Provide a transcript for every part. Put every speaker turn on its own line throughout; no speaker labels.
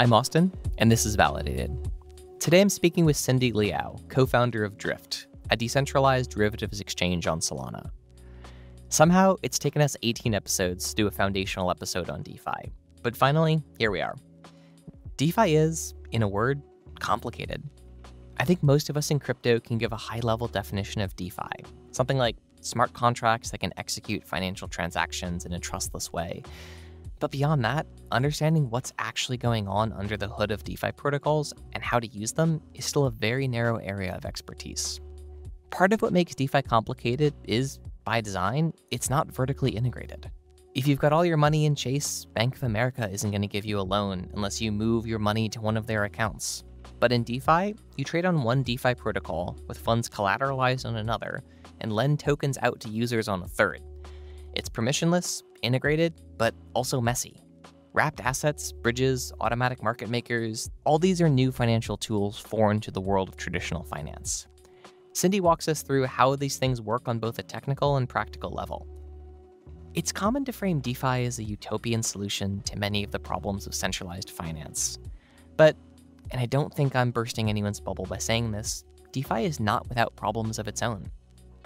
I'm Austin, and this is Validated. Today I'm speaking with Cindy Leow, co-founder of Drift, a decentralized derivatives exchange on Solana. Somehow, it's taken us 18 episodes to do a foundational episode on DeFi, but finally, here we are. DeFi is, in a word, complicated. I think most of us in crypto can give a high-level definition of DeFi, something like smart contracts that can execute financial transactions in a trustless way. But beyond that, understanding what's actually going on under the hood of DeFi protocols and how to use them is still a very narrow area of expertise. Part of what makes DeFi complicated is, by design, it's not vertically integrated. If you've got all your money in Chase, Bank of America isn't going to give you a loan unless you move your money to one of their accounts. But in DeFi, you trade on one DeFi protocol with funds collateralized on another and lend tokens out to users on a third. It's permissionless, integrated, but also messy. Wrapped assets, bridges, automatic market makers, all these are new financial tools foreign to the world of traditional finance. Cindy walks us through how these things work on both a technical and practical level. It's common to frame DeFi as a utopian solution to many of the problems of centralized finance. But, and I don't think I'm bursting anyone's bubble by saying this, DeFi is not without problems of its own.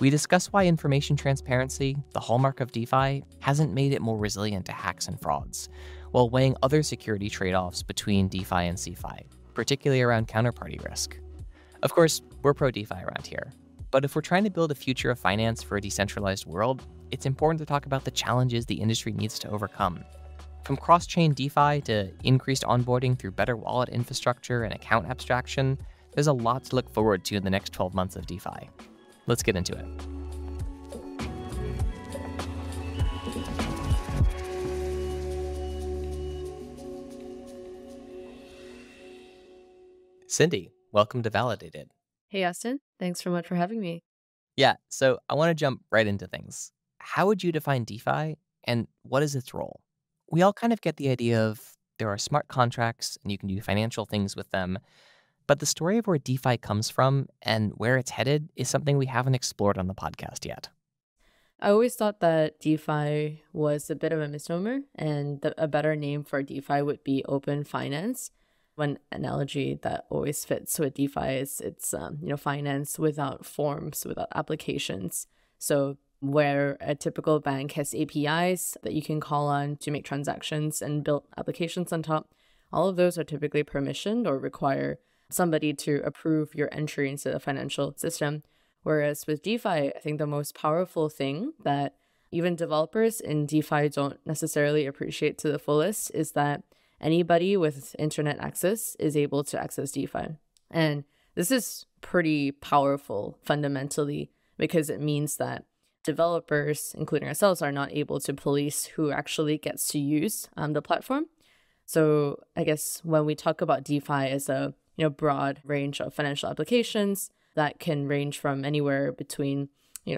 We discuss why information transparency, the hallmark of DeFi, hasn't made it more resilient to hacks and frauds, while weighing other security trade-offs between DeFi and CeFi, particularly around counterparty risk. Of course, we're pro-DeFi around here, but if we're trying to build a future of finance for a decentralized world, it's important to talk about the challenges the industry needs to overcome. From cross-chain DeFi to increased onboarding through better wallet infrastructure and account abstraction, there's a lot to look forward to in the next 12 months of DeFi. Let's get into it. Cindy, welcome to Validated.
Hey, Austin. Thanks so much for having me.
Yeah, so I want to jump right into things. How would you define DeFi, and what is its role? We all kind of get the idea of there are smart contracts, and you can do financial things with them. But the story of where DeFi comes from and where it's headed is something we haven't explored on the podcast yet.
I always thought that DeFi was a bit of a misnomer, and a better name for DeFi would be open finance. One analogy that always fits with DeFi is it's finance without forms, without applications. So where a typical bank has APIs that you can call on to make transactions and build applications on top, all of those are typically permissioned or require somebody to approve your entry into the financial system. Whereas with DeFi, I think the most powerful thing that even developers in DeFi don't necessarily appreciate to the fullest is that anybody with internet access is able to access DeFi. And this is pretty powerful fundamentally because it means that developers, including ourselves, are not able to police who actually gets to use the platform. So I guess when we talk about DeFi as a broad range of financial applications that can range from anywhere between,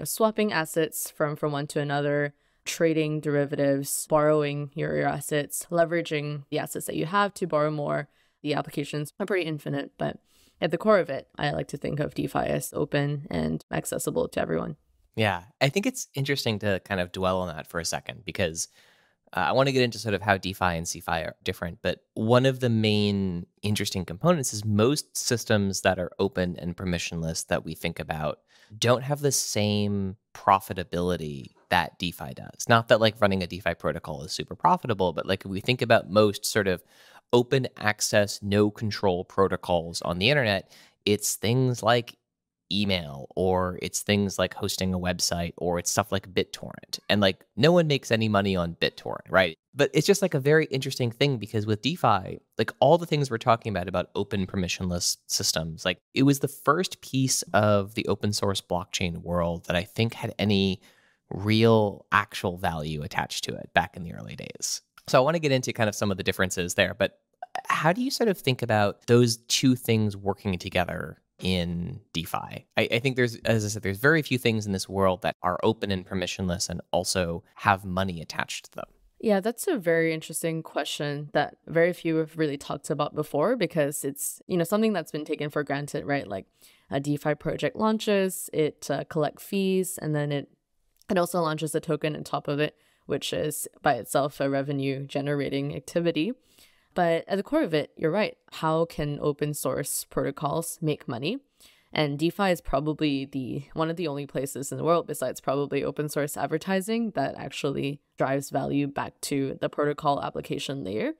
swapping assets from one to another, trading derivatives, borrowing your assets, leveraging the assets that you have to borrow more. The applications are pretty infinite, but at the core of it, I like to think of DeFi as open and accessible to everyone.
Yeah, I think it's interesting to kind of dwell on that for a second because I want to get into sort of how DeFi and CeFi are different, but one of the main interesting components is most systems that are open and permissionless that we think about don't have the same profitability that DeFi does. Not that like running a DeFi protocol is super profitable, but like if we think about most sort of open access, no control protocols on the internet, it's things like email, or it's things like hosting a website, or it's stuff like BitTorrent. And like no one makes any money on BitTorrent, right? But it's just like a very interesting thing because with DeFi, like all the things we're talking about open permissionless systems, like it was the first piece of the open source blockchain world that I think had any real actual value attached to it back in the early days. So I want to get into kind of some of the differences there, but how do you sort of think about those two things working together in DeFi? I think there's, as I said, there's very few things in this world that are open and permissionless and also have money attached to them.
Yeah, that's a very interesting question that very few have really talked about before because it's, something that's been taken for granted, right? Like a DeFi project launches, it collects fees, and then it also launches a token on top of it, which is by itself a revenue generating activity. But at the core of it, you're right. How can open source protocols make money? And DeFi is probably one of the only places in the world, besides probably open source advertising, that actually drives value back to the protocol application layer.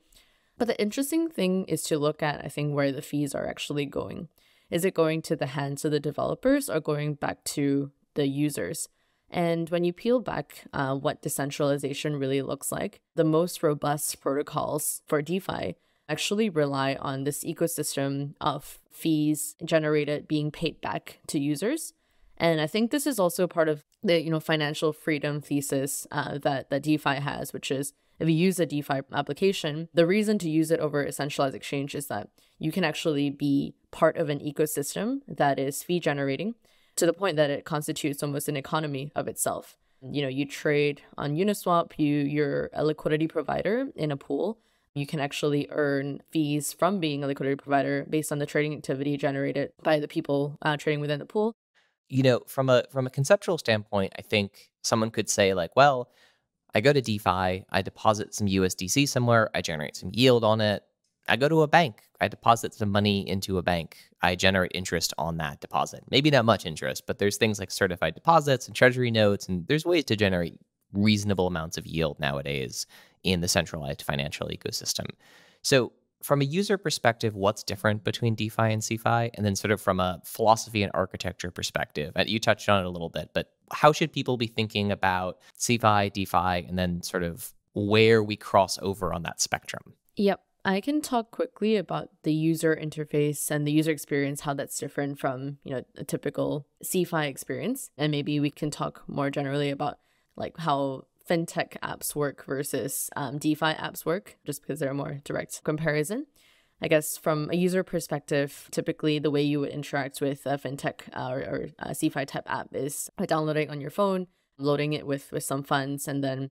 But the interesting thing is to look at, I think, where the fees are actually going. Is it going to the hands of the developers or going back to the users? And when you peel back what decentralization really looks like, the most robust protocols for DeFi actually rely on this ecosystem of fees generated being paid back to users. And I think this is also part of the financial freedom thesis that DeFi has, which is if you use a DeFi application, the reason to use it over a centralized exchange is that you can actually be part of an ecosystem that is fee generating to the point that it constitutes almost an economy of itself. You trade on Uniswap, you're a liquidity provider in a pool. You can actually earn fees from being a liquidity provider based on the trading activity generated by the people trading within the pool.
From a conceptual standpoint, I think someone could say like, well, I go to DeFi, I deposit some USDC somewhere, I generate some yield on it. I go to a bank, I deposit some money into a bank, I generate interest on that deposit. Maybe not much interest, but there's things like certified deposits and treasury notes, and there's ways to generate reasonable amounts of yield nowadays in the centralized financial ecosystem. So from a user perspective, what's different between DeFi and CeFi? And then sort of from a philosophy and architecture perspective, you touched on it a little bit, but how should people be thinking about CeFi, DeFi, and then sort of where we cross over on that spectrum?
Yep. I can talk quickly about the user interface and the user experience, how that's different from, a typical CeFi experience. And maybe we can talk more generally about like how fintech apps work versus DeFi apps work, just because they're a more direct comparison. I guess from a user perspective, typically the way you would interact with a fintech or a CeFi type app is by downloading on your phone, loading it with some funds, and then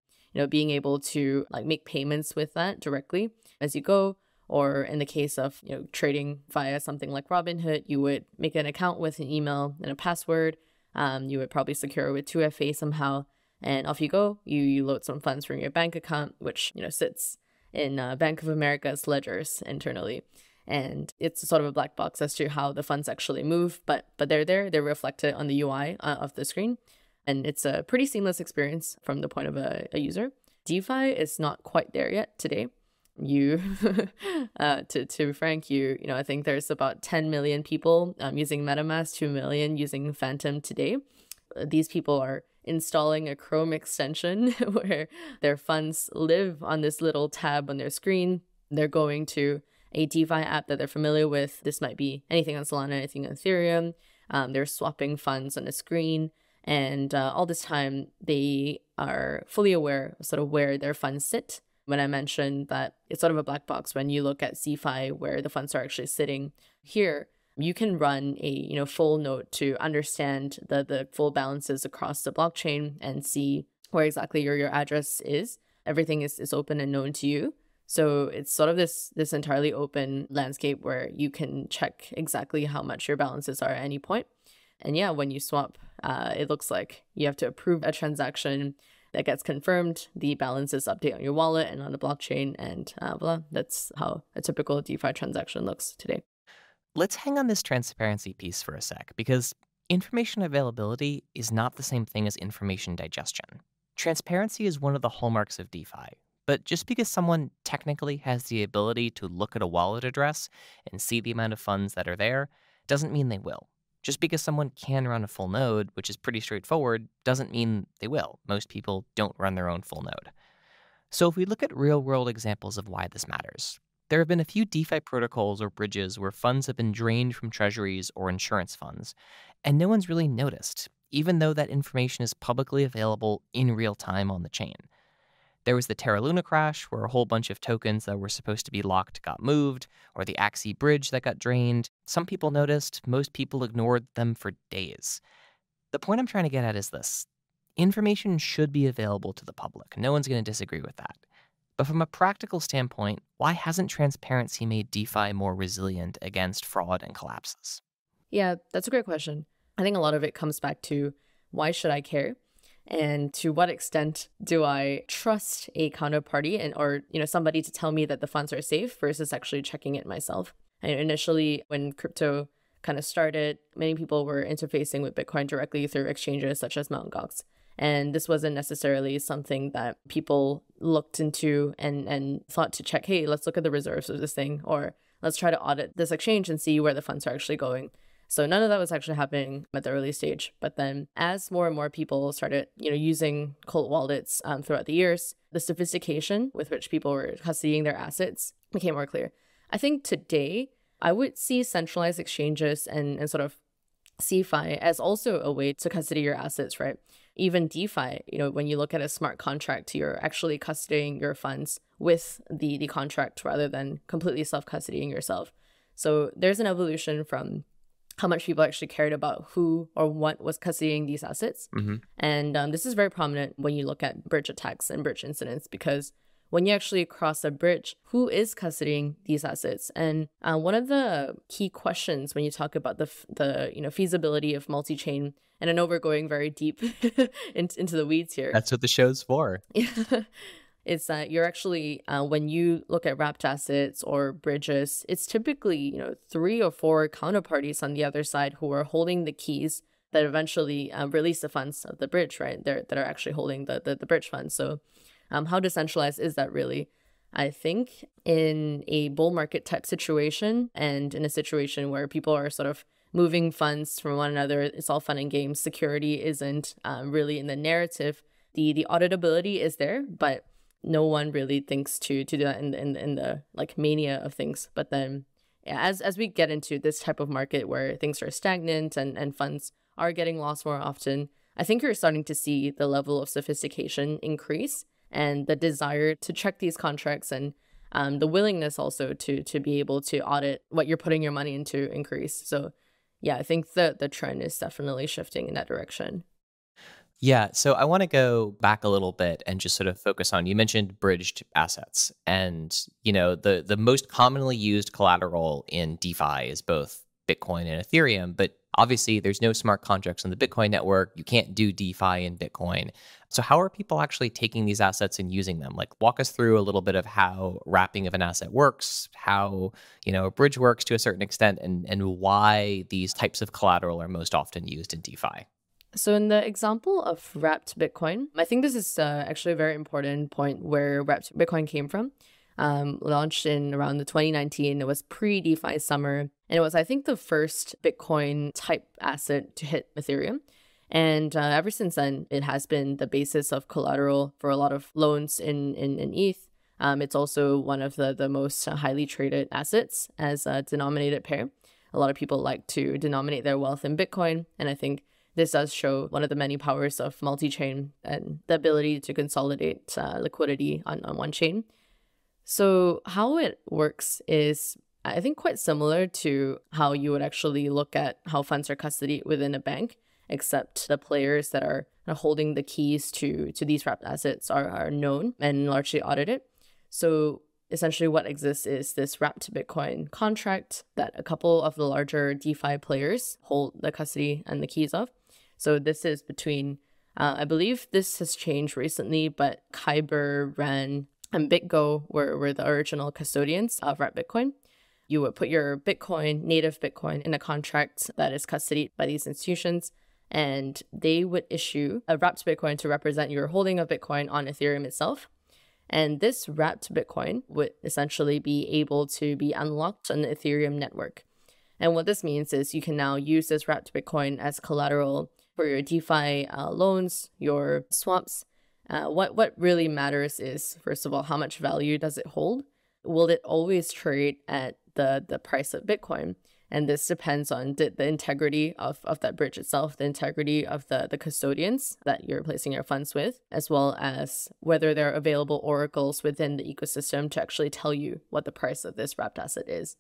being able to like make payments with that directly as you go. Or in the case of trading via something like Robinhood, you would make an account with an email and a password. You would probably secure with 2FA somehow. And off you go. You load some funds from your bank account, which sits in Bank of America's ledgers internally, and it's sort of a black box as to how the funds actually move. But they're there. They're reflected on the UI of the screen, and it's a pretty seamless experience from the point of a user. DeFi is not quite there yet today. To be frank, I think there's about 10 million people using MetaMask, 2 million using Phantom today. These people are installing a Chrome extension where their funds live on this little tab on their screen. They're going to a DeFi app that they're familiar with. This might be anything on Solana, anything on Ethereum. They're swapping funds on the screen. And all this time, they are fully aware of sort of where their funds sit. When I mentioned that it's sort of a black box when you look at CeFi where the funds are actually sitting here, you can run a full node to understand the full balances across the blockchain and see where exactly your address is. Everything is open and known to you. So it's sort of this entirely open landscape where you can check exactly how much your balances are at any point. And yeah, when you swap, it looks like you have to approve a transaction that gets confirmed. The balances update on your wallet and on the blockchain, and voila, that's how a typical DeFi transaction looks today.
Let's hang on this transparency piece for a sec, because information availability is not the same thing as information digestion. Transparency is one of the hallmarks of DeFi, but just because someone technically has the ability to look at a wallet address and see the amount of funds that are there doesn't mean they will. Just because someone can run a full node, which is pretty straightforward, doesn't mean they will. Most people don't run their own full node. So if we look at real-world examples of why this matters, there have been a few DeFi protocols or bridges where funds have been drained from treasuries or insurance funds, and no one's really noticed, even though that information is publicly available in real time on the chain. There was the Terra Luna crash, where a whole bunch of tokens that were supposed to be locked got moved, or the Axie bridge that got drained. Some people noticed, most people ignored them for days. The point I'm trying to get at is this. Information should be available to the public. No one's going to disagree with that. But from a practical standpoint, why hasn't transparency made DeFi more resilient against fraud and collapses?
Yeah, that's a great question. I think a lot of it comes back to why should I care? And to what extent do I trust a counterparty or somebody to tell me that the funds are safe versus actually checking it myself? And initially, when crypto kind of started, many people were interfacing with Bitcoin directly through exchanges such as Mt. Gox. And this wasn't necessarily something that people looked into and thought to check, hey, let's look at the reserves of this thing, or let's try to audit this exchange and see where the funds are actually going. So none of that was actually happening at the early stage. But then as more and more people started, using cold wallets throughout the years, the sophistication with which people were custodying their assets became more clear. I think today I would see centralized exchanges and sort of CeFi as also a way to custody your assets, right? Even DeFi, when you look at a smart contract, you're actually custodying your funds with the contract rather than completely self-custodying yourself. So there's an evolution from how much people actually cared about who or what was custodying these assets.
Mm-hmm.
And this is very prominent when you look at bridge attacks and bridge incidents, because when you actually cross a bridge, who is custodying these assets? And one of the key questions when you talk about the feasibility of multi-chain, and I know we're going very deep into the weeds here.
That's what the show's for.
It's that you're actually, when you look at wrapped assets or bridges, it's typically, 3 or 4 counterparties on the other side who are holding the keys that eventually release the funds of the bridge, right? That are actually holding the bridge funds. So how decentralized is that really? I think in a bull market type situation and in a situation where people are sort of moving funds from one another, it's all fun and games. Security isn't really in the narrative. The auditability is there, but no one really thinks to do that in the like mania of things. But then as we get into this type of market where things are stagnant and funds are getting lost more often, I think you're starting to see the level of sophistication increase and the desire to check these contracts and the willingness also to be able to audit what you're putting your money into increase. So yeah, I think the trend is definitely shifting in that direction.
Yeah, so I want to go back a little bit and just sort of focus on, you mentioned bridged assets. And, the most commonly used collateral in DeFi is both Bitcoin and Ethereum, but obviously there's no smart contracts on the Bitcoin network. You can't do DeFi in Bitcoin. So how are people actually taking these assets and using them? Like, walk us through a little bit of how wrapping of an asset works, how, a bridge works to a certain extent, and why these types of collateral are most often used in DeFi.
So in the example of wrapped Bitcoin, I think this is actually a very important point where wrapped Bitcoin came from. Launched in around the 2019, it was pre-DeFi summer, and it was, I think, the first Bitcoin type asset to hit Ethereum. And ever since then, it has been the basis of collateral for a lot of loans in ETH. It's also one of the most highly traded assets as a denominated pair. A lot of people like to denominate their wealth in Bitcoin, and I think this does show one of the many powers of multi-chain and the ability to consolidate liquidity on one chain. So how it works is, I think, quite similar to how you would actually look at how funds are custodied within a bank, except the players that are holding the keys to these wrapped assets are known and largely audited. So essentially what exists is this wrapped Bitcoin contract that a couple of the larger DeFi players hold the custody and the keys of. So this is between, I believe this has changed recently, but Kyber, Ren, and BitGo were the original custodians of wrapped Bitcoin. You would put your Bitcoin, native Bitcoin, in a contract that is custodied by these institutions, and they would issue a wrapped Bitcoin to represent your holding of Bitcoin on Ethereum itself. And this wrapped Bitcoin would essentially be able to be unlocked on the Ethereum network. And what this means is you can now use this wrapped Bitcoin as collateral for your DeFi loans, your swaps. What really matters is, first of all, how much value does it hold? Will it always trade at the price of Bitcoin? And this depends on the integrity of that bridge itself, the integrity of the custodians that you're placing your funds with, as well as whether there are available oracles within the ecosystem to actually tell you what the price of this wrapped asset is.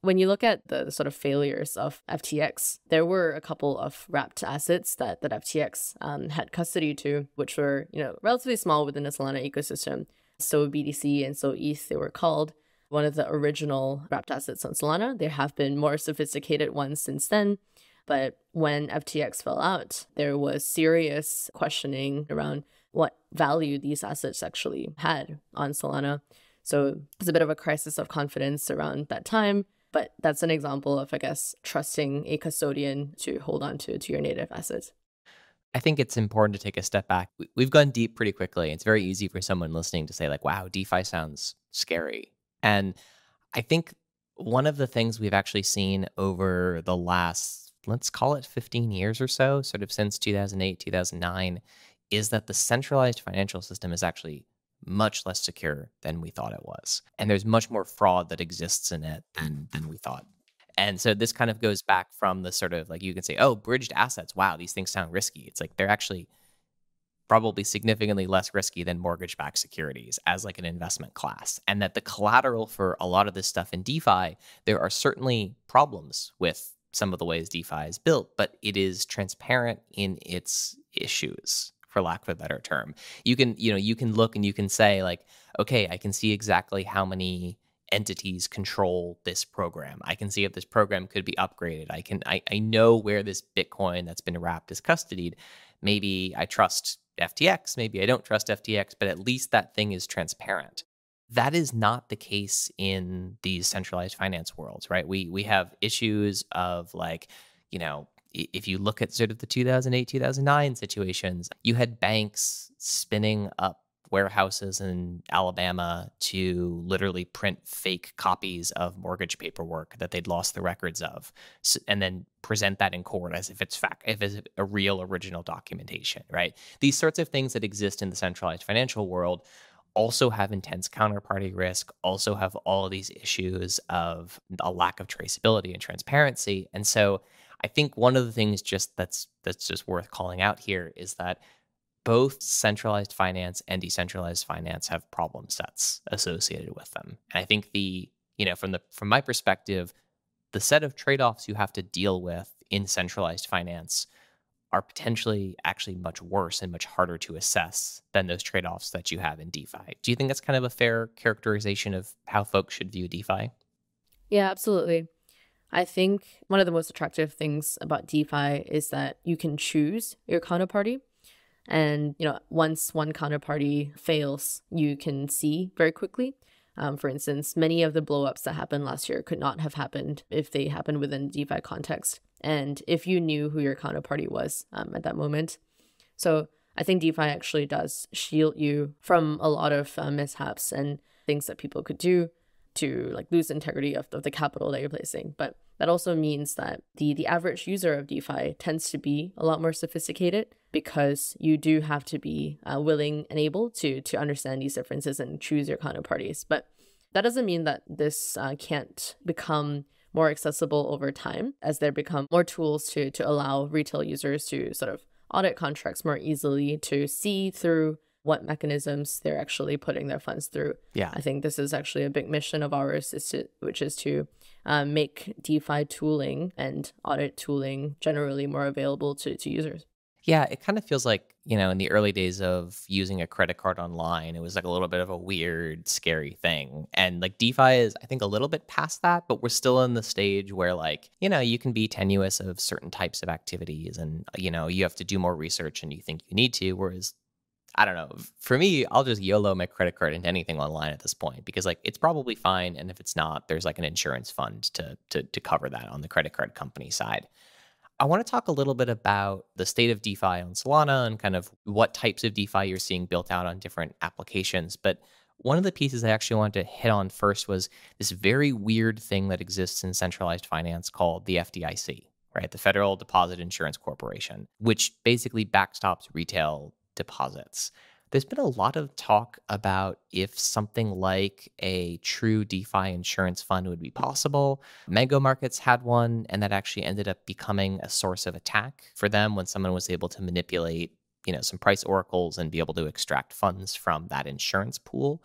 When you look at the sort of failures of FTX, there were a couple of wrapped assets that FTX had custody to, which were relatively small within the Solana ecosystem. So BTC and So ETH, they were called. One of the original wrapped assets on Solana. There have been more sophisticated ones since then, But when FTX fell out, there was serious questioning around what value these assets actually had on Solana. So it's a bit of a crisis of confidence around that time. But that's an example of, I guess, trusting a custodian to hold on to your native assets.
I think it's important to take a step back. We've gone deep pretty quickly. It's very easy for someone listening to say like, wow, DeFi sounds scary. And I think one of the things we've actually seen over the last, let's call it 15 years or so, sort of since 2008, 2009, is that the centralized financial system is actually much less secure than we thought it was. And there's much more fraud that exists in it than we thought. And so this kind of goes back from the sort of like, you can say, oh, bridged assets. Wow, these things sound risky. It's like they're actually probably significantly less risky than mortgage-backed securities as like an investment class. And that the collateral for a lot of this stuff in DeFi, there are certainly problems with some of the ways DeFi is built, but it is transparent in its issues, for lack of a better term. You can look and you can say like, okay, I can see exactly how many entities control this program. I can see if this program could be upgraded. I know where this Bitcoin that's been wrapped is custodied. Maybe I trust FTX, maybe I don't trust FTX, but at least that thing is transparent. That is not the case in these centralized finance worlds, right? We have issues of like, if you look at sort of the 2008, 2009 situations, you had banks spinning up warehouses in Alabama to literally print fake copies of mortgage paperwork that they'd lost the records of, and then present that in court as if it's a real original documentation, right? These sorts of things that exist in the centralized financial world also have intense counterparty risk, also have all of these issues of a lack of traceability and transparency. And so I think one of the things that's just worth calling out here is that both centralized finance and decentralized finance have problem sets associated with them. And I think from my perspective, the set of trade-offs you have to deal with in centralized finance are potentially actually much worse and much harder to assess than those trade-offs that you have in DeFi. Do you think that's kind of a fair characterization of how folks should view DeFi?
Yeah, absolutely. I think one of the most attractive things about DeFi is that you can choose your counterparty. And, once one counterparty fails, you can see very quickly. For instance, many of the blowups that happened last year could not have happened if they happened within DeFi context. And if you knew who your counterparty was at that moment. So I think DeFi actually does shield you from a lot of mishaps and things that people could do to like lose integrity of the capital that you're placing. But that also means that the average user of DeFi tends to be a lot more sophisticated because you do have to be willing and able to understand these differences and choose your counterparties. But that doesn't mean that this can't become more accessible over time as there become more tools to allow retail users to sort of audit contracts more easily, to see through what mechanisms they're actually putting their funds through.
Yeah.
I think this is actually a big mission of ours, which is to make DeFi tooling and audit tooling generally more available to users.
Yeah, it kind of feels like, in the early days of using a credit card online, it was like a little bit of a weird, scary thing. And like DeFi is, I think, a little bit past that, but we're still in the stage where like, you can be tenuous of certain types of activities and, you have to do more research and you think you need to, whereas I don't know. For me, I'll just YOLO my credit card into anything online at this point because like it's probably fine. And if it's not, there's like an insurance fund to cover that on the credit card company side. I want to talk a little bit about the state of DeFi on Solana and kind of what types of DeFi you're seeing built out on different applications. But one of the pieces I actually wanted to hit on first was this very weird thing that exists in centralized finance called the FDIC, right? The Federal Deposit Insurance Corporation, which basically backstops retail deposits. There's been a lot of talk about if something like a true DeFi insurance fund would be possible. Mango Markets had one, and that actually ended up becoming a source of attack for them when someone was able to manipulate, some price oracles and be able to extract funds from that insurance pool.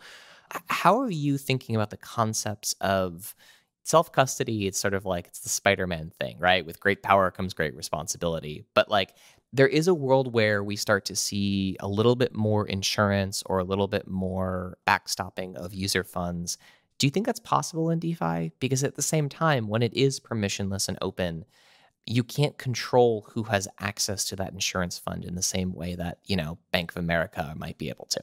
How are you thinking about the concepts of self-custody? It's sort of like it's the Spider-Man thing, right? With great power comes great responsibility. But like there is a world where we start to see a little bit more insurance or a little bit more backstopping of user funds. Do you think that's possible in DeFi? Because at the same time, when it is permissionless and open, you can't control who has access to that insurance fund in the same way that, Bank of America might be able to.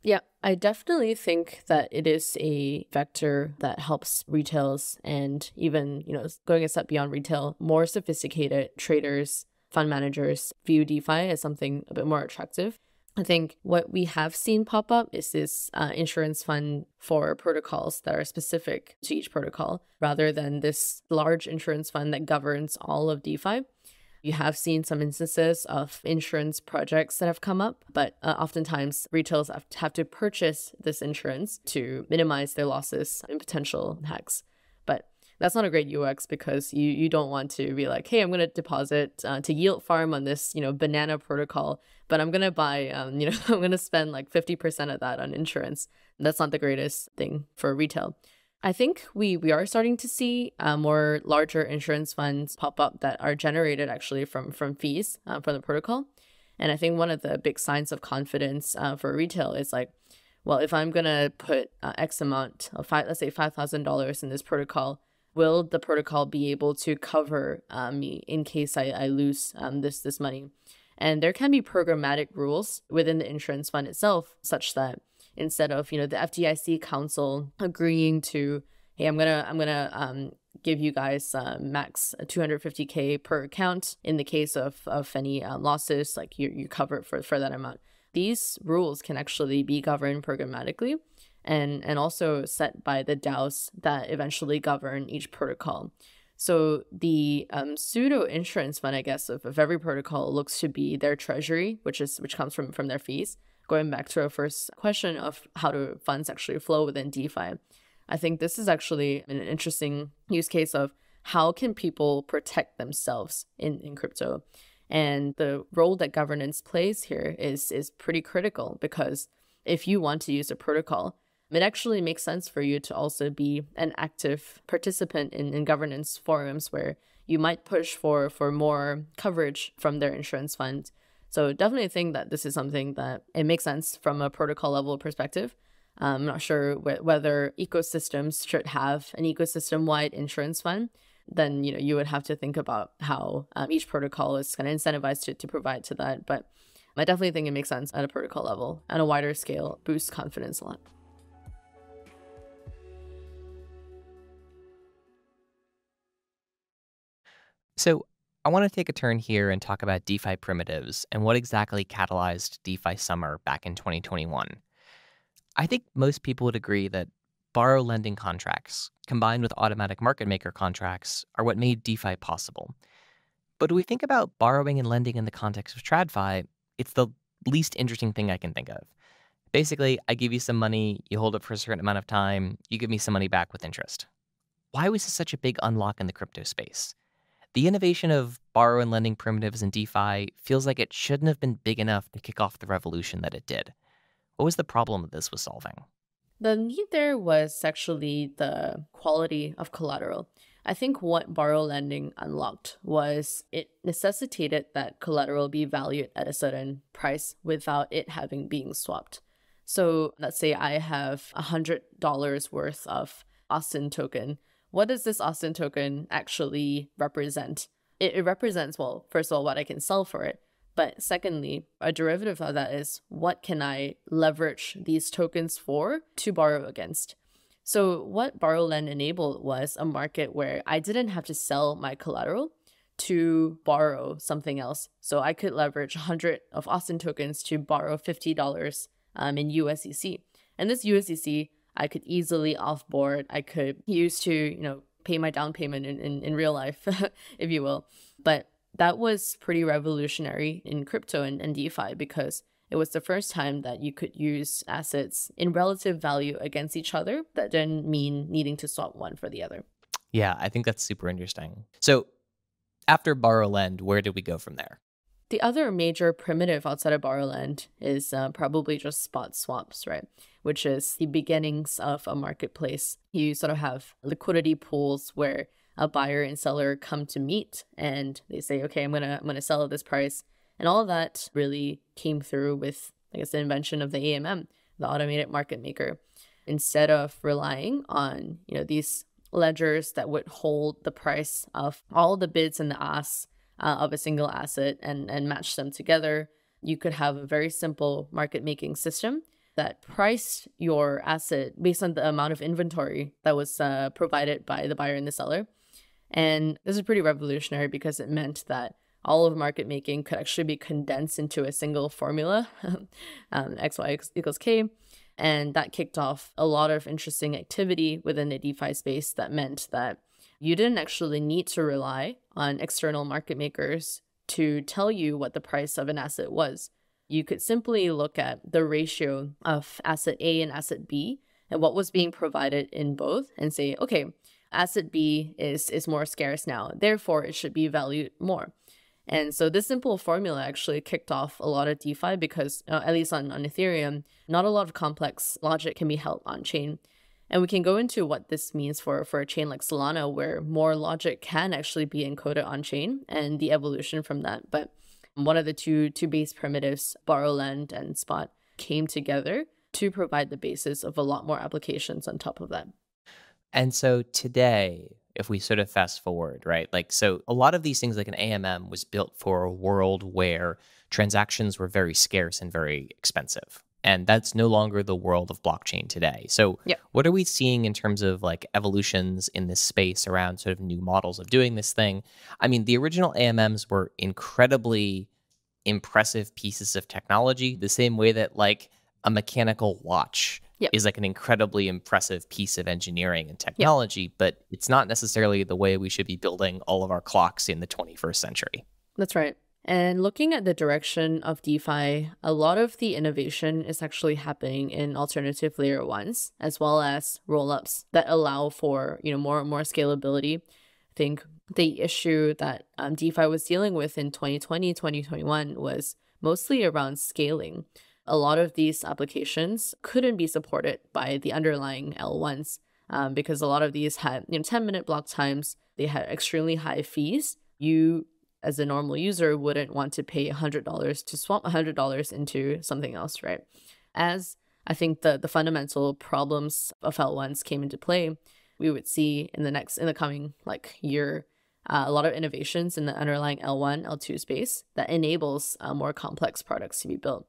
Yeah, I definitely think that it is a vector that helps retails and even, going a step beyond retail, more sophisticated traders, fund managers view DeFi as something a bit more attractive. I think what we have seen pop up is this insurance fund for protocols that are specific to each protocol, rather than this large insurance fund that governs all of DeFi. You have seen some instances of insurance projects that have come up, but oftentimes retailers have to purchase this insurance to minimize their losses and potential hacks. But that's not a great UX, because you don't want to be like, hey, I'm going to deposit to yield farm on this, banana protocol, but I'm going to buy, I'm going to spend like 50% of that on insurance. That's not the greatest thing for retail. I think we are starting to see more larger insurance funds pop up that are generated actually from fees from the protocol. And I think one of the big signs of confidence for retail is like, well, if I'm going to put X amount of let's say $5,000 in this protocol, will the protocol be able to cover me in case I lose this money? And there can be programmatic rules within the insurance fund itself, such that instead of, the FDIC council agreeing to, hey, I'm gonna give you guys max $250K per account in the case of any losses, like you cover for that amount. These rules can actually be governed programmatically and also set by the DAOs that eventually govern each protocol. So the pseudo insurance fund, I guess, of every protocol looks to be their treasury, which comes from their fees. Going back to our first question of how do funds actually flow within DeFi, I think this is actually an interesting use case of how can people protect themselves in crypto. And the role that governance plays here is pretty critical, because if you want to use a protocol, it actually makes sense for you to also be an active participant in governance forums where you might push for more coverage from their insurance fund. So definitely think that this is something that it makes sense from a protocol level perspective. I'm not sure whether ecosystems should have an ecosystem-wide insurance fund. Then you would have to think about how each protocol is kind of incentivized to provide to that. But I definitely think it makes sense at a protocol level. At a wider scale, boosts confidence a lot.
So I want to take a turn here and talk about DeFi primitives and what exactly catalyzed DeFi summer back in 2021. I think most people would agree that borrow lending contracts combined with automatic market maker contracts are what made DeFi possible. But when we think about borrowing and lending in the context of TradFi, it's the least interesting thing I can think of. Basically, I give you some money, you hold it for a certain amount of time, you give me some money back with interest. Why was this such a big unlock in the crypto space? The innovation of borrow and lending primitives in DeFi feels like it shouldn't have been big enough to kick off the revolution that it did. What was the problem that this was solving?
The need there was actually the quality of collateral. I think what borrow lending unlocked was it necessitated that collateral be valued at a certain price without it having been swapped. So let's say I have $100 worth of Austin token. What does this Austin token actually represent? It represents, well, first of all, what I can sell for it. But secondly, a derivative of that is what can I leverage these tokens for to borrow against? So what BorrowLend enabled was a market where I didn't have to sell my collateral to borrow something else. So I could leverage 100 of Austin tokens to borrow $50 in USDC. And this USDC, I could easily offboard. I could use to, pay my down payment in real life, if you will. But that was pretty revolutionary in crypto and DeFi, because it was the first time that you could use assets in relative value against each other that didn't mean needing to swap one for the other.
Yeah, I think that's super interesting. So after BorrowLend, where did we go from there?
The other major primitive outside of BorrowLend is probably just spot swaps, right? Which is the beginnings of a marketplace. You sort of have liquidity pools where a buyer and seller come to meet and they say, okay, I'm gonna sell at this price. And all of that really came through with, I guess, the invention of the AMM, the automated market maker. Instead of relying on, these ledgers that would hold the price of all the bids and the asks of a single asset and match them together. You could have a very simple market making system that priced your asset based on the amount of inventory that was provided by the buyer and the seller. And this is pretty revolutionary because it meant that all of market making could actually be condensed into a single formula, XY equals K. And that kicked off a lot of interesting activity within the DeFi space that meant that you didn't actually need to rely on external market makers to tell you what the price of an asset was. You could simply look at the ratio of asset A and asset B and what was being provided in both and say, okay, asset B is more scarce now, therefore it should be valued more. And so this simple formula actually kicked off a lot of DeFi because, at least on Ethereum, not a lot of complex logic can be held on chain. And we can go into what this means for a chain like Solana, where more logic can actually be encoded on chain and the evolution from that. But one of the two base primitives, borrow, lend, and spot, came together to provide the basis of a lot more applications on top of that.
And so today, if we sort of fast forward, right? Like, so a lot of these things like an AMM was built for a world where transactions were very scarce and very expensive. And that's no longer the world of blockchain today. So what are we seeing in terms of like evolutions in this space around sort of new models of doing this thing? I mean, the original AMMs were incredibly impressive pieces of technology, the same way that like a mechanical watch is like an incredibly impressive piece of engineering and technology, but it's not necessarily the way we should be building all of our clocks in the 21st century.
That's right. And looking at the direction of DeFi, a lot of the innovation is actually happening in alternative layer ones, as well as rollups that allow for, more and more scalability. I think the issue that DeFi was dealing with in 2020, 2021 was mostly around scaling. A lot of these applications couldn't be supported by the underlying L1s because a lot of these had 10-minute block times. They had extremely high fees. You, as a normal user, wouldn't want to pay $100 to swap $100 into something else, right? As I think the fundamental problems of L1s came into play, we would see in the coming year a lot of innovations in the underlying L1, L2 space that enables more complex products to be built.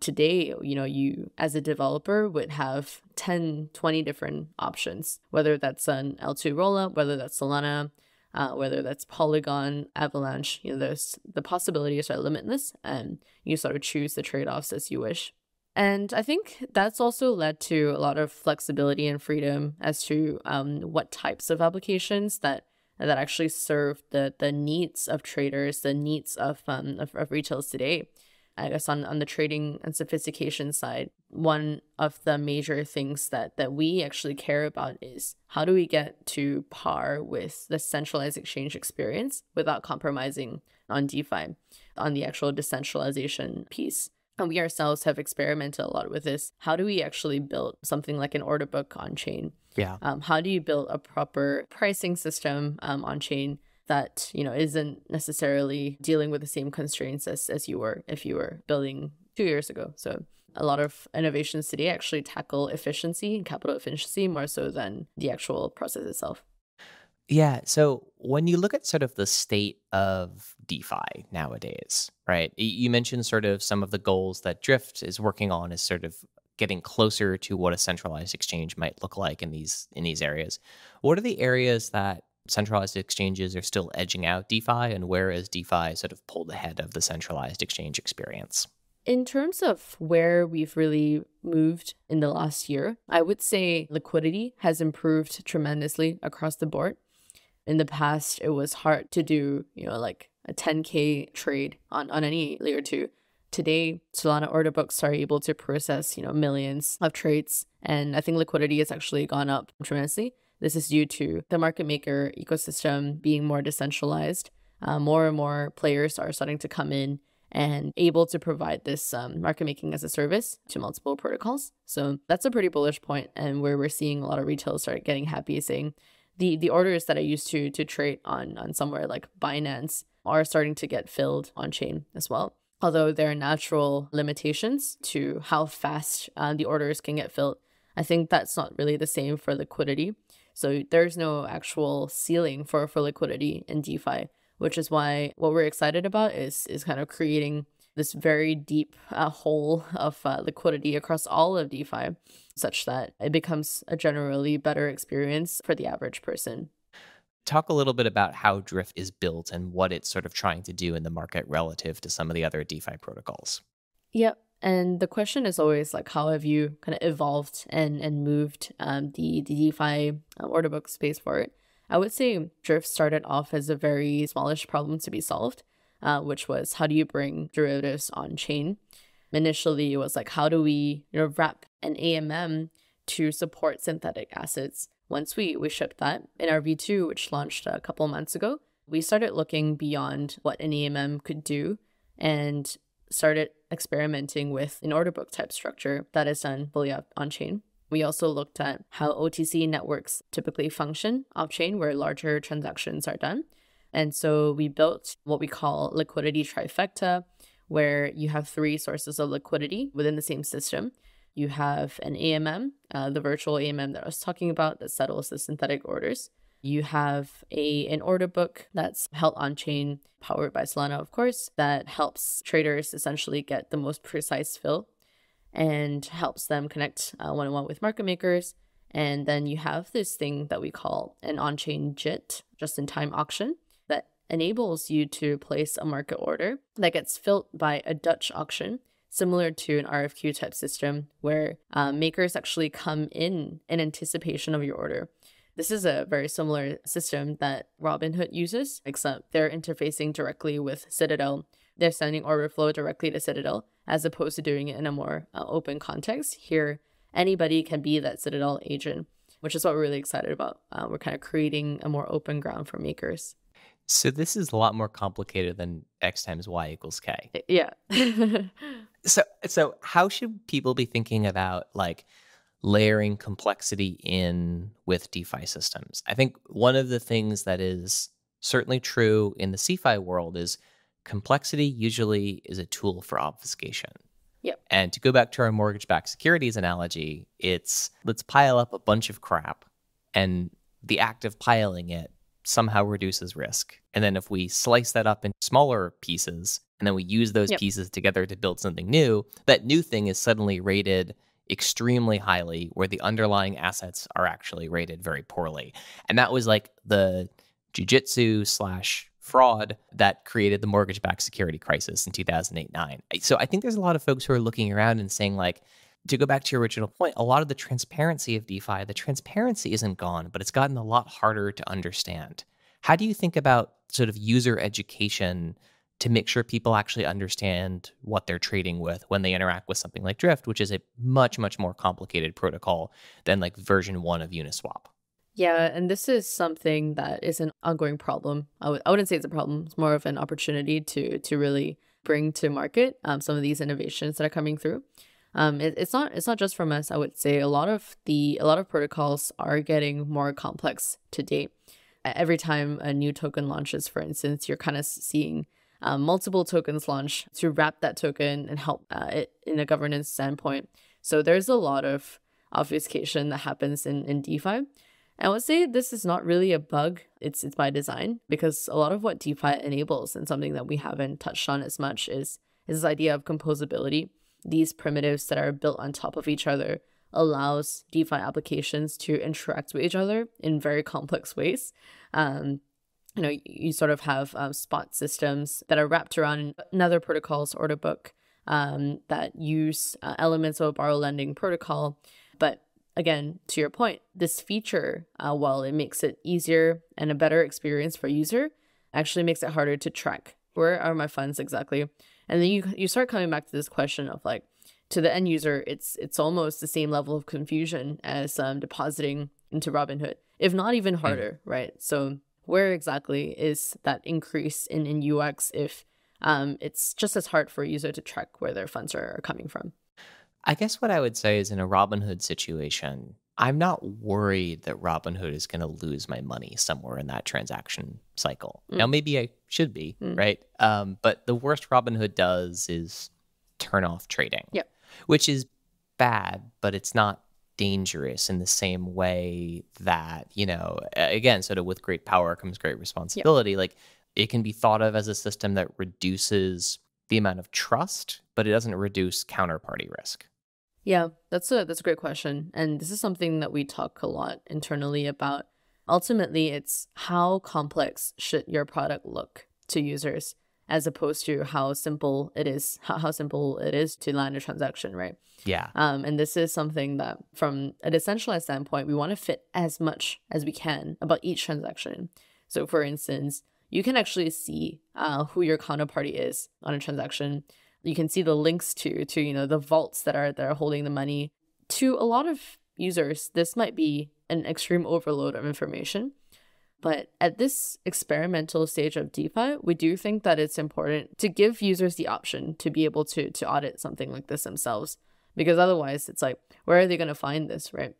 Today, you as a developer would have 10, 20 different options, whether that's an L2 rollup, whether that's Solana, whether that's Polygon, Avalanche. There's the possibilities are limitless, and you sort of choose the trade-offs as you wish. And I think that's also led to a lot of flexibility and freedom as to what types of applications that actually serve the needs of traders, the needs of retailers today. I guess on the trading and sophistication side, one of the major things that we actually care about is how do we get to par with the centralized exchange experience without compromising on DeFi, on the actual decentralization piece. And we ourselves have experimented a lot with this. How do we actually build something like an order book on chain? How do you build a proper pricing system on chain that isn't necessarily dealing with the same constraints as you were if you were building 2 years ago? So a lot of innovations today actually tackle efficiency and capital efficiency more so than the actual process itself.
Yeah. So when you look at sort of the state of DeFi nowadays, right? You mentioned sort of some of the goals that Drift is working on is sort of getting closer to what a centralized exchange might look like in these areas. What are the areas that centralized exchanges are still edging out DeFi, and where is DeFi sort of pulled ahead of the centralized exchange experience?
In terms of where we've really moved in the last year, I would say liquidity has improved tremendously across the board. In the past, it was hard to do, like a 10K trade on any layer 2. Today, Solana order books are able to process, millions of trades. And I think liquidity has actually gone up tremendously. This is due to the market maker ecosystem being more decentralized. More and more players are starting to come in and able to provide this market making as a service to multiple protocols. So that's a pretty bullish point, and where we're seeing a lot of retailers start getting happy, saying the orders that I used to trade on somewhere like Binance are starting to get filled on chain as well. Although there are natural limitations to how fast the orders can get filled, I think that's not really the same for liquidity. So there's no actual ceiling for liquidity in DeFi, which is why what we're excited about is kind of creating this very deep hole of liquidity across all of DeFi, such that it becomes a generally better experience for the average person.
Talk a little bit about how Drift is built and what it's sort of trying to do in the market relative to some of the other DeFi protocols.
Yep. And the question is always like, how have you kind of evolved and moved the DeFi order book space forward? I would say Drift started off as a very smallish problem to be solved, which was how do you bring derivatives on chain? Initially, it was like, how do we wrap an AMM to support synthetic assets? Once we shipped that in our V2, which launched a couple months ago, we started looking beyond what an AMM could do and started experimenting with an order book type structure that is done fully on chain. We also looked at how OTC networks typically function off chain, where larger transactions are done. And so we built what we call liquidity trifecta, where you have three sources of liquidity within the same system. You have an AMM, the virtual AMM that I was talking about that settles the synthetic orders. You have an order book that's held on chain, powered by Solana, of course, that helps traders essentially get the most precise fill and helps them connect one-on-one with market makers. And then you have this thing that we call an on-chain JIT, just-in-time auction, that enables you to place a market order that gets filled by a Dutch auction, similar to an RFQ type system where makers actually come in anticipation of your order. This is a very similar system that Robinhood uses, except they're interfacing directly with Citadel. They're sending order flow directly to Citadel, as opposed to doing it in a more open context. Here, anybody can be that Citadel agent, which is what we're really excited about. We're kind of creating a more open ground for makers.
So this is a lot more complicated than X times Y equals K.
Yeah.
So how should people be thinking about like layering complexity in with DeFi systems? I think one of the things that is certainly true in the CeFi world is complexity usually is a tool for obfuscation.
Yep.
And to go back to our mortgage-backed securities analogy, it's let's pile up a bunch of crap, and the act of piling it somehow reduces risk. And then if we slice that up into smaller pieces, and then we use those pieces together to build something new, that new thing is suddenly rated extremely highly, where the underlying assets are actually rated very poorly. And that was like the jujitsu/fraud that created the mortgage-backed security crisis in 2008-9. So I think there's a lot of folks who are looking around and saying, like, to go back to your original point, a lot of the transparency of DeFi, the transparency isn't gone, but it's gotten a lot harder to understand. How do you think about sort of user education to make sure people actually understand what they're trading with when they interact with something like Drift, which is a much, much more complicated protocol than like version 1 of Uniswap?
Yeah, and this is something that is an ongoing problem. I wouldn't say it's a problem. It's more of an opportunity to really bring to market some of these innovations that are coming through. It's not just from us. I would say a lot of protocols are getting more complex to date. Every time a new token launches, for instance, you're kind of seeing multiple tokens launch to wrap that token and help it in a governance standpoint. So there's a lot of obfuscation that happens in DeFi. I would say this is not really a bug. It's by design, because a lot of what DeFi enables, and something that we haven't touched on as much, is this idea of composability. These primitives that are built on top of each other allows DeFi applications to interact with each other in very complex ways. You sort of have spot systems that are wrapped around another protocol's order book that use elements of a borrow lending protocol. But again, to your point, this feature, while it makes it easier and a better experience for user, actually makes it harder to track. Where are my funds exactly? And then you start coming back to this question of, like, to the end user, it's almost the same level of confusion as depositing into Robinhood, if not even harder, right? So where exactly is that increase in UX if it's just as hard for a user to track where their funds are coming from?
I guess what I would say is, in a Robinhood situation, I'm not worried that Robinhood is going to lose my money somewhere in that transaction cycle. Now, maybe I should be, right? But the worst Robinhood does is turn off trading, which is bad, but it's not dangerous in the same way that, again, sort of with great power comes great
Yep.
responsibility. Like it can be thought of as a system that reduces the amount of trust, but it doesn't reduce counterparty risk.
Yeah, that's a great question. And this is something that we talk a lot internally about. Ultimately, it's how complex should your product look to users as opposed to how simple it is, how simple it is to land a transaction, right?
Yeah.
And this is something that from a decentralized standpoint, we want to fit as much as we can about each transaction. So for instance, you can actually see who your counterparty is on a transaction. You can see the links to the vaults that are holding the money. To a lot of users, this might be an extreme overload of information. But at this experimental stage of DeFi, we do think that it's important to give users the option to be able to audit something like this themselves. Because otherwise, it's like, where are they going to find this, right?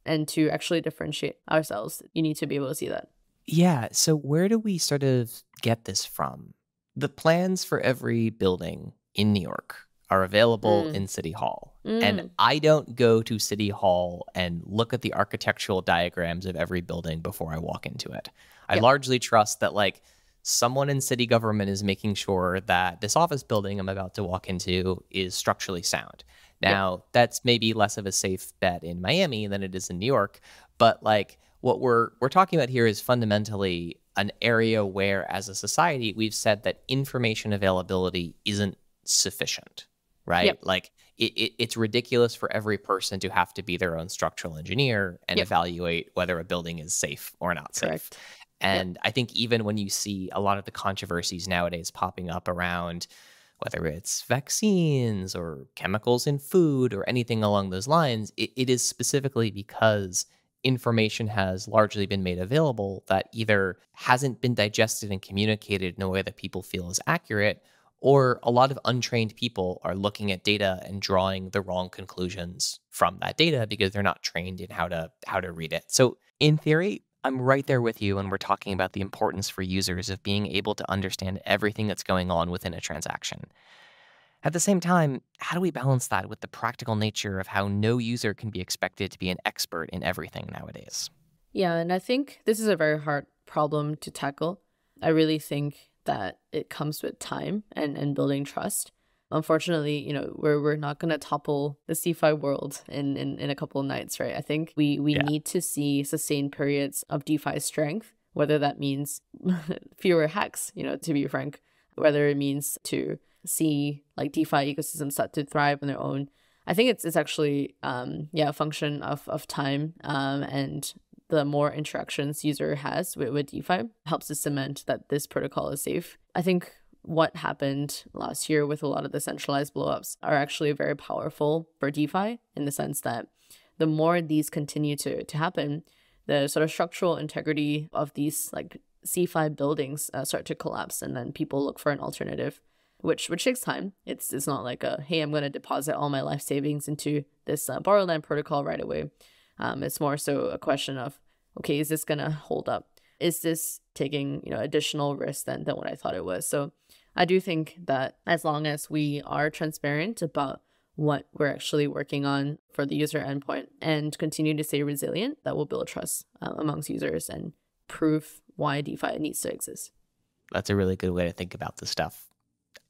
And to actually differentiate ourselves, you need to be able to see that.
Yeah. So where do we sort of get this from? The plans for every building in New York are available in City Hall. And I don't go to City Hall and look at the architectural diagrams of every building before I walk into it. I largely trust that like someone in city government is making sure that this office building I'm about to walk into is structurally sound. Now, that's maybe less of a safe bet in Miami than it is in New York, but like what we're talking about here is fundamentally an area where as a society we've said that information availability isn't sufficient, right? Like it's ridiculous for every person to have to be their own structural engineer and evaluate whether a building is safe or not safe. And I think even when you see a lot of the controversies nowadays popping up around whether it's vaccines or chemicals in food or anything along those lines, it is specifically because information has largely been made available that either hasn't been digested and communicated in a way that people feel is accurate, or a lot of untrained people are looking at data and drawing the wrong conclusions from that data because they're not trained in how to read it. So in theory, I'm right there with you when we're talking about the importance for users of being able to understand everything that's going on within a transaction. At the same time, how do we balance that with the practical nature of how no user can be expected to be an expert in everything nowadays?
Yeah, and I think this is a very hard problem to tackle. I really think that it comes with time and building trust. Unfortunately, we're not going to topple the CeFi world in a couple of nights, right? I think we need to see sustained periods of DeFi strength, whether that means fewer hacks, to be frank, whether it means to see like DeFi ecosystems start to thrive on their own. I think it's actually a function of time and the more interactions user has with DeFi helps to cement that this protocol is safe. I think what happened last year with a lot of the centralized blowups are actually very powerful for DeFi in the sense that the more these continue to happen, the sort of structural integrity of these like CeFi buildings start to collapse, and then people look for an alternative, which takes time. It's not like hey, I'm going to deposit all my life savings into this Borrowland protocol right away. It's more so a question of, okay, is this going to hold up? Is this taking additional risk than what I thought it was? So I do think that as long as we are transparent about what we're actually working on for the user endpoint and continue to stay resilient, that will build trust amongst users and prove why DeFi needs to exist.
That's a really good way to think about this stuff.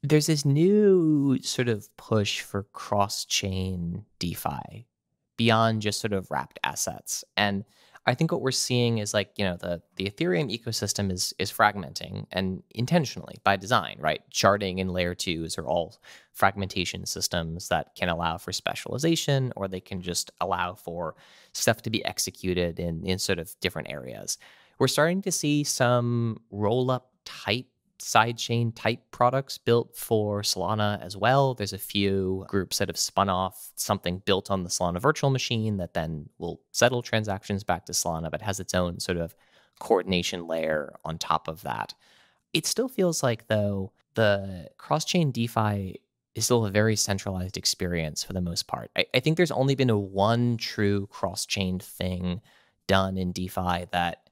There's this new sort of push for cross-chain DeFi beyond just sort of wrapped assets. And I think what we're seeing is like, the Ethereum ecosystem is fragmenting, and intentionally by design, right? Sharding and layer twos are all fragmentation systems that can allow for specialization, or they can just allow for stuff to be executed in sort of different areas. We're starting to see some roll-up type sidechain type products built for Solana as well. There's a few groups that have spun off something built on the Solana virtual machine that then will settle transactions back to Solana, but has its own sort of coordination layer on top of that. It still feels like, though, the cross-chain DeFi is still a very centralized experience for the most part. I think there's only been one true cross-chain thing done in DeFi that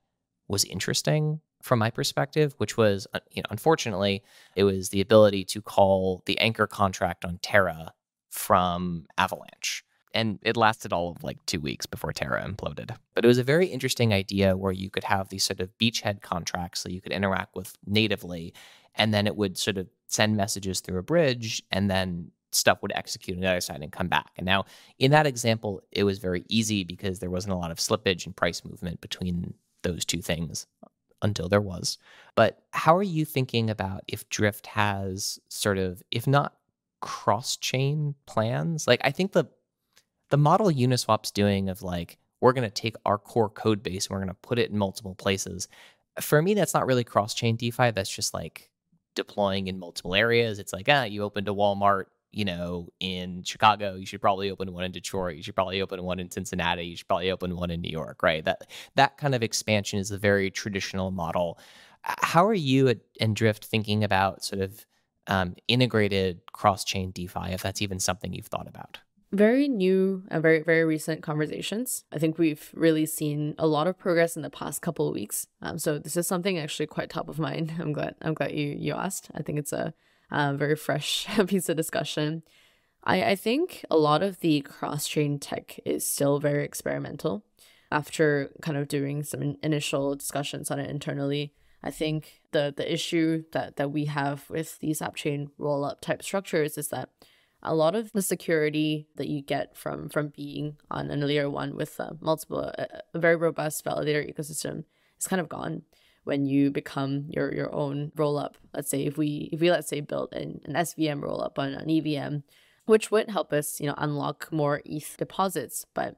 was interesting from my perspective, which was, unfortunately, it was the ability to call the anchor contract on Terra from Avalanche. And it lasted all of like 2 weeks before Terra imploded. But it was a very interesting idea where you could have these sort of beachhead contracts so you could interact with natively, and then it would sort of send messages through a bridge, and then stuff would execute on the other side and come back. And now in that example, it was very easy because there wasn't a lot of slippage and price movement between those two things until there was. But how are you thinking about if Drift has sort of, if not cross-chain plans? Like, I think the model Uniswap's doing of like, we're going to take our core code base and we're going to put it in multiple places. For me, that's not really cross-chain DeFi. That's just like deploying in multiple areas. It's like, you opened a Walmart, in Chicago, you should probably open one in Detroit. You should probably open one in Cincinnati. You should probably open one in New York, right? That kind of expansion is a very traditional model. How are you and Drift thinking about sort of integrated cross-chain DeFi, if that's even something you've thought about?
Very new and very, very recent conversations. I think we've really seen a lot of progress in the past couple of weeks. So this is something actually quite top of mind. I'm glad you asked. I think it's a very fresh piece of discussion. I think a lot of the cross-chain tech is still very experimental. After kind of doing some initial discussions on it internally, I think the issue that we have with these app chain roll-up type structures is that a lot of the security that you get from being on an layer one with a very robust validator ecosystem is kind of gone when you become your own rollup. Let's say if we built an SVM rollup on an EVM, which would help us unlock more ETH deposits, but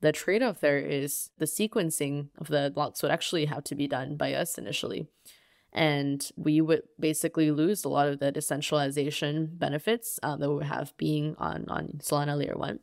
the trade-off there is the sequencing of the blocks would actually have to be done by us initially. And we would basically lose a lot of the decentralization benefits that we would have being on Solana Layer 1.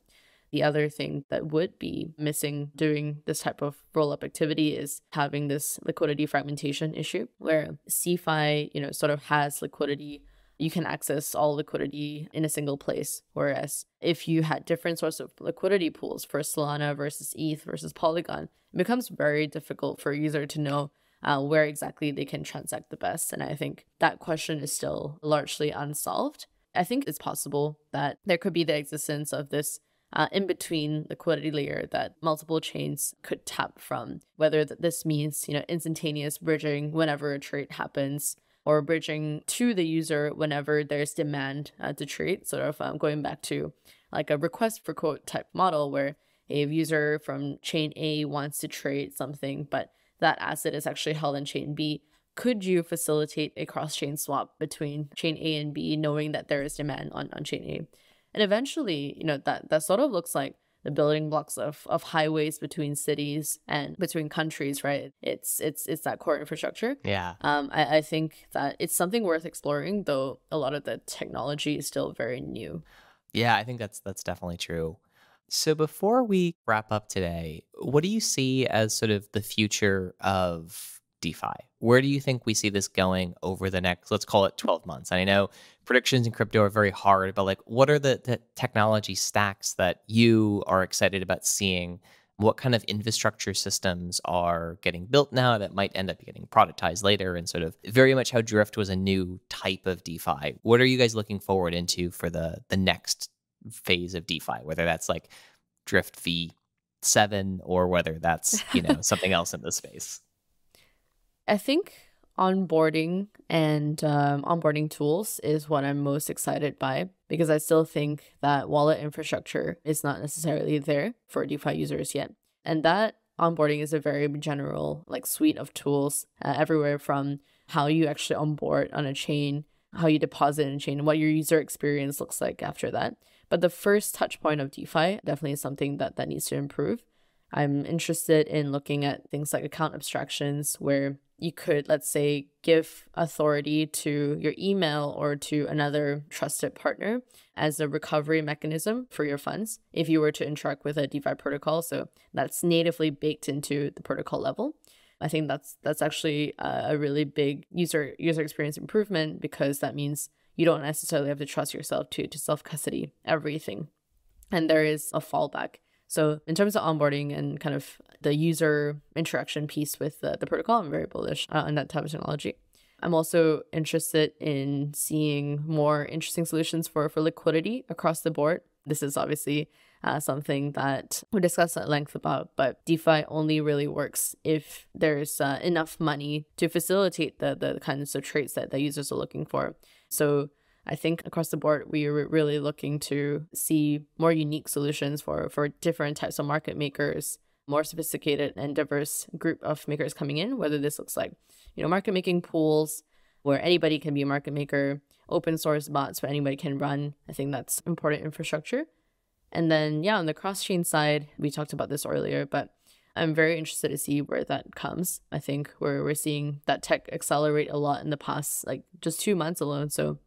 The other thing that would be missing doing this type of roll-up activity is having this liquidity fragmentation issue where CeFi, sort of has liquidity. You can access all liquidity in a single place. Whereas if you had different sorts of liquidity pools for Solana versus ETH versus Polygon, it becomes very difficult for a user to know where exactly they can transact the best. And I think that question is still largely unsolved. I think it's possible that there could be the existence of this in-between liquidity layer that multiple chains could tap from, whether this means, instantaneous bridging whenever a trade happens, or bridging to the user whenever there's demand to trade, sort of going back to like a request for quote type model where a user from chain A wants to trade something, but that asset is actually held in chain B. Could you facilitate a cross-chain swap between chain A and B, knowing that there is demand on chain A? And eventually, that sort of looks like the building blocks of highways between cities and between countries, right? It's that core infrastructure.
Yeah.
I think that it's something worth exploring, though a lot of the technology is still very new.
Yeah, I think that's definitely true. So before we wrap up today, what do you see as sort of the future of DeFi? Where do you think we see this going over the next, let's call it 12 months? And I know predictions in crypto are very hard, but like, what are the technology stacks that you are excited about seeing? What kind of infrastructure systems are getting built now that might end up getting productized later? And sort of very much how Drift was a new type of DeFi. What are you guys looking forward into for the next phase of DeFi, whether that's like Drift V7 or whether that's, something else in the space?
I think onboarding and onboarding tools is what I'm most excited by, because I still think that wallet infrastructure is not necessarily there for DeFi users yet. And that onboarding is a very general suite of tools everywhere from how you actually onboard on a chain, how you deposit in a chain, what your user experience looks like after that. But the first touch point of DeFi definitely is something that needs to improve. I'm interested in looking at things like account abstractions where you could, let's say, give authority to your email or to another trusted partner as a recovery mechanism for your funds if you were to interact with a DeFi protocol. So that's natively baked into the protocol level. I think that's actually a really big user experience improvement, because that means you don't necessarily have to trust yourself to self-custody everything. And there is a fallback. So in terms of onboarding and kind of the user interaction piece with the protocol, I'm very bullish on that type of technology. I'm also interested in seeing more interesting solutions for liquidity across the board. This is obviously something that we discussed at length about, but DeFi only really works if there's enough money to facilitate the kinds of traits that the users are looking for. So I think across the board, we are really looking to see more unique solutions for different types of market makers, more sophisticated and diverse group of makers coming in, whether this looks like, market making pools where anybody can be a market maker, open source bots where anybody can run. I think that's important infrastructure. And then, on the cross-chain side, we talked about this earlier, but I'm very interested to see where that comes. I think we're seeing that tech accelerate a lot in the past, like just 2 months alone. So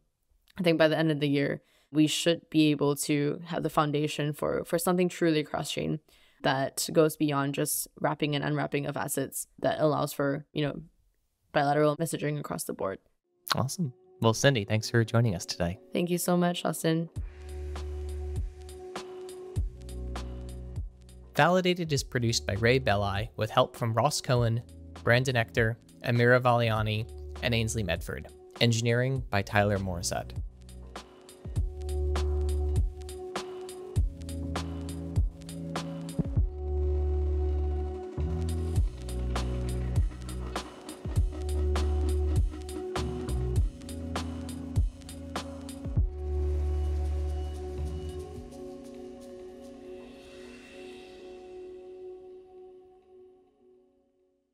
I think by the end of the year, we should be able to have the foundation for something truly cross-chain that goes beyond just wrapping and unwrapping of assets, that allows for, bilateral messaging across the board.
Awesome. Well, Cindy, thanks for joining us today.
Thank you so much, Austin.
Validated is produced by Ray Belli with help from Ross Cohen, Brandon Ector, Amira Valiani, and Ainsley Medford. Engineering by Tyler Morissette.